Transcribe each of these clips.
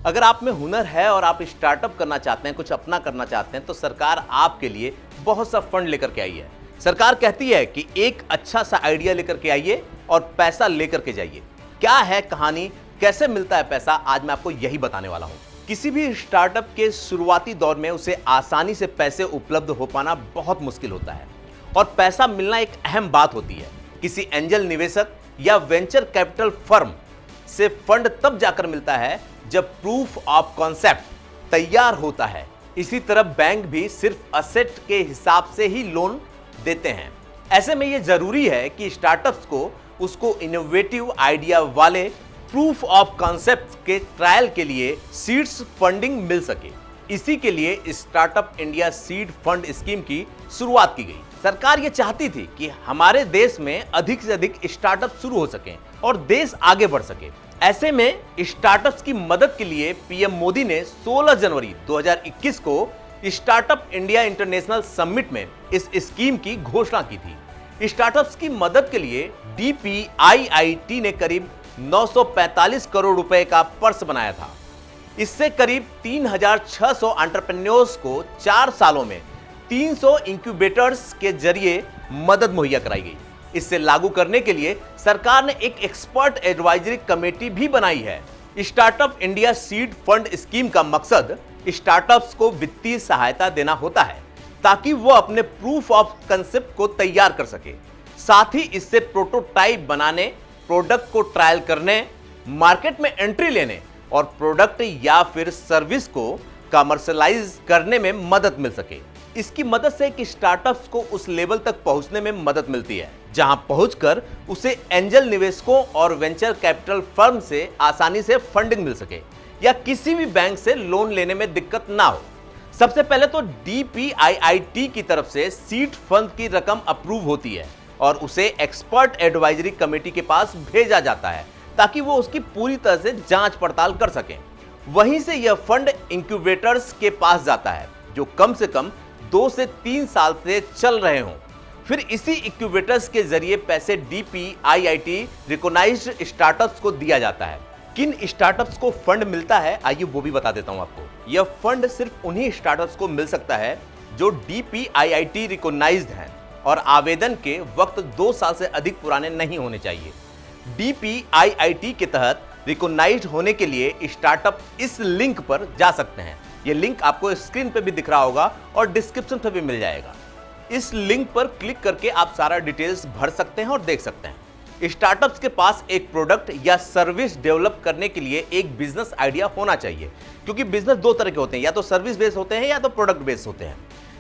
अगर आप में हुनर है और आप स्टार्टअप करना चाहते हैं, कुछ अपना करना चाहते हैं, तो सरकार आपके लिए बहुत सा फंड लेकर के आई है। सरकार कहती है कि एक अच्छा सा आइडिया लेकर के आइए और पैसा लेकर के जाइए। क्या है कहानी, कैसे मिलता है पैसा, आज मैं आपको यही बताने वाला हूं। किसी भी स्टार्टअप के शुरुआती दौर में उसे आसानी से पैसे उपलब्ध हो पाना बहुत मुश्किल होता है और पैसा मिलना एक अहम बात होती है। किसी एंजल निवेशक या वेंचर कैपिटल फर्म से फंड तब जाकर मिलता है जब प्रूफ ऑफ कॉन्सेप्ट तैयार होता है। इसी तरह बैंक भी सिर्फ असेट के हिसाब से ही लोन देते हैं। ऐसे में यह जरूरी है कि स्टार्टअप्स को उसको इनोवेटिव आइडिया वाले प्रूफ ऑफ कॉन्सेप्ट के ट्रायल के लिए सीड्स फंडिंग मिल सके। इसी के लिए startup India seed fund scheme की शुरुआत की गई। सरकार ये चाहती थी कि हमारे देश में अधिक से अधिक स्टार्टअप शुरू हो सकें और देश आगे बढ़ सके। ऐसे में स्टार्टअप्स की मदद के लिए पीएम मोदी ने 16 जनवरी 2021 को स्टार्टअप इंडिया इंटरनेशनल समिट में इस स्कीम की घोषणा की थी। स्टार्टअप्स की मदद के लिए DPIIT ने करीब 945 करोड़ रुपए का पर्स बनाया था। इससे करीब 3600 एंटरप्रेन्योर्स को 4 सालों में 300 इंक्यूबेटर्स के जरिए मदद मुहैया कराई गई। इसे लागू करने के लिए सरकार ने एक एक्सपर्ट एडवाइजरी कमेटी भी बनाई है। Startup India seed fund scheme का मकसद स्टार्टअप्स को वित्तीय सहायता देना होता है ताकि वो अपने प्रूफ ऑफ कंसेप्ट को तैयार कर सके। साथ ही इससे प्रोटोटाइप बनाने, प्रोडक्ट को ट्रायल करने, मार्केट में एंट्री लेने और प्रोडक्ट या फिर सर्विस को कमर्शियलाइज करने में मदद मिल सके। इसकी मदद से कि स्टार्टअप्स को उस लेवल तक पहुंचने में मदद मिलती है जहां पहुंचकर उसे एंजल निवेशकों और वेंचर कैपिटल फर्म से आसानी से फंडिंग मिल सके या किसी भी बैंक से लोन लेने में दिक्कत ना हो। सबसे पहले तो DPIIT की तरफ से सीड फंड की रकम अप्रूव होती है और उसे एक्सपर्ट एडवाइजरी कमेटी के पास भेजा जाता है ताकि वो उसकी पूरी तरह से जांच पड़ताल कर सकें। वहीं से यह फंड इंक्यूबेटर्स के पास जाता है जो कम से कम 2 से 3 साल से चल रहे हों। फिर इसी इंक्यूबेटर्स के जरिए पैसे DPIIT रिकॉग्नाइज्ड स्टार्टअप्स को दिया जाता है। किन स्टार्टअप्स को फंड मिलता है आइए वो भी बता देता हूं आपको। यह फंड सिर्फ उन्हीं स्टार्टअप्स को मिल सकता है जो DPIIT रिकॉग्नाइज्ड हैं और आवेदन के वक्त 2 साल से अधिक पुराने नहीं होने चाहिए। DPIIT के तहत रिकॉग्नाइज्ड होने के लिए स्टार्टअप इस लिंक पर जा सकते हैं। यह लिंक आपको स्क्रीन पे भी दिख रहा होगा और डिस्क्रिप्शन पे भी मिल जाएगा। इस लिंक पर क्लिक करके आप सारा डिटेल्स भर सकते हैं और देख सकते हैं। स्टार्टअप्स के पास एक प्रोडक्ट या सर्विस डेवलप करने के लिए एक बिजनेस आइडिया होना चाहिए, क्योंकि बिजनेस 2 तरह के होते हैं, या तो सर्विस बेस्ड होते हैं या तो प्रोडक्ट बेस्ड होते हैं।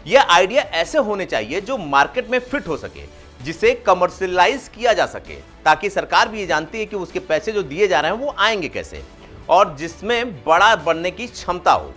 यह आइडिया ऐसे होने चाहिए जो मार्केट में फिट हो सके, जिसे कमर्शियलाइज किया जा सके, ताकि सरकार भी ये जानती है कि उसके पैसे जो दिए जा रहे हैं वो आएंगे कैसे, और जिसमें बड़ा बनने की क्षमता हो।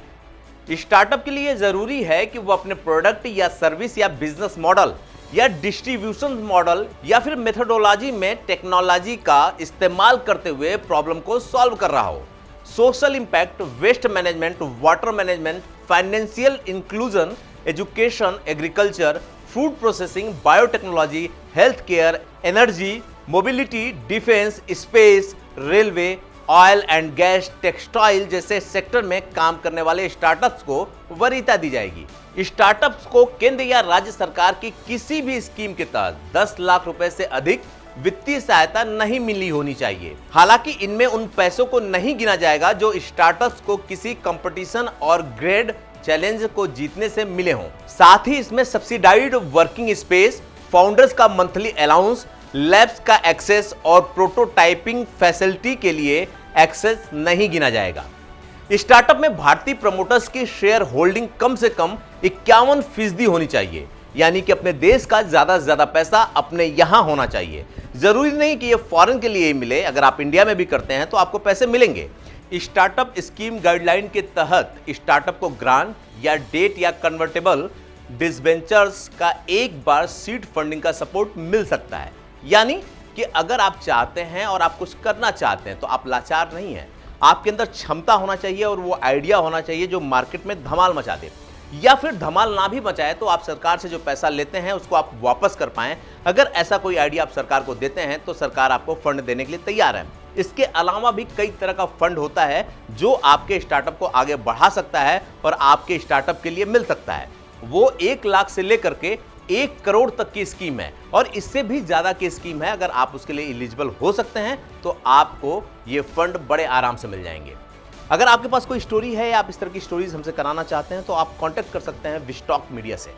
स्टार्टअप के लिए जरूरी है कि वो अपने प्रोडक्ट या सर्विस या बिजनेस मॉडल या डिस्ट्रीब्यूशन मॉडल या फिर मेथोडोलॉजी में टेक्नोलॉजी का इस्तेमाल करते हुए प्रॉब्लम को सॉल्व कर रहा हो। Social impact, waste management, water management, financial inclusion, education, agriculture, food processing, biotechnology, health care, energy, mobility, defence, space, railway, oil and gas, textile जैसे सेक्टर में काम करने वाले स्टार्टअप्स को वरीयता दी जाएगी। स्टार्टअप्स को केंद्र या राज्य सरकार की किसी भी स्कीम के तहत 10 लाख रुपए से अधिक वित्तीय सहायता नहीं मिली होनी चाहिए। हालांकि इनमें उन पैसों को नहीं गिना जाएगा जो स्टार्टअप्स को किसी कंपटीशन और ग्रेड चैलेंज को जीतने से मिले हों। साथ ही इसमें सब्सिडाइज्ड वर्किंग स्पेस, फाउंडर्स का मंथली अलाउंस, लैब्स का एक्सेस और प्रोटोटाइपिंग फैसिलिटी के लिए एक्सेस नहीं गिना जाएगा। स्टार्टअप में भारतीय प्रमोटर्स की शेयर होल्डिंग कम से कम 51% होनी चाहिए, यानी कि अपने देश का ज्यादा से ज्यादा पैसा अपने यहां होना चाहिए। जरूरी नहीं कि ये फॉरेन के लिए ही मिले, अगर आप इंडिया में भी करते हैं तो आपको पैसे मिलेंगे। स्टार्टअप स्कीम गाइडलाइन के तहत स्टार्टअप को ग्रांट या डेट या कन्वर्टेबल डिबेंचर्स का एक बार सीड फंडिंग का सपोर्ट मिल सकता है। यानी कि अगर आप चाहते हैं और आप कुछ करना चाहते हैं तो आप लाचार नहीं हैं। आपके अंदर क्षमता होना चाहिए और वो आइडिया होना चाहिए जो मार्केट में धमाल मचा दे, या फिर धमाल ना भी मचाए तो आप सरकार से जो पैसा लेते हैं उसको आप वापस कर पाएं। अगर ऐसा कोई आइडिया आप सरकार को देते हैं तो सरकार आपको फंड देने के लिए तैयार है। इसके अलावा भी कई तरह का फंड होता है जो आपके स्टार्टअप को आगे बढ़ा सकता है और आपके स्टार्टअप के लिए मिल सकता है। वो 1 लाख से लेकर के 1 करोड़ तक की स्कीम है और इससे भी ज्यादा की स्कीम है। अगर आप उसके लिए एलिजिबल हो सकते हैं तो आपको ये फंड बड़े आराम से मिल जाएंगे। अगर आपके पास कोई स्टोरी है या आप इस तरह की स्टोरीज हमसे कराना चाहते हैं तो आप कांटेक्ट कर सकते हैं विस्टॉक मीडिया से।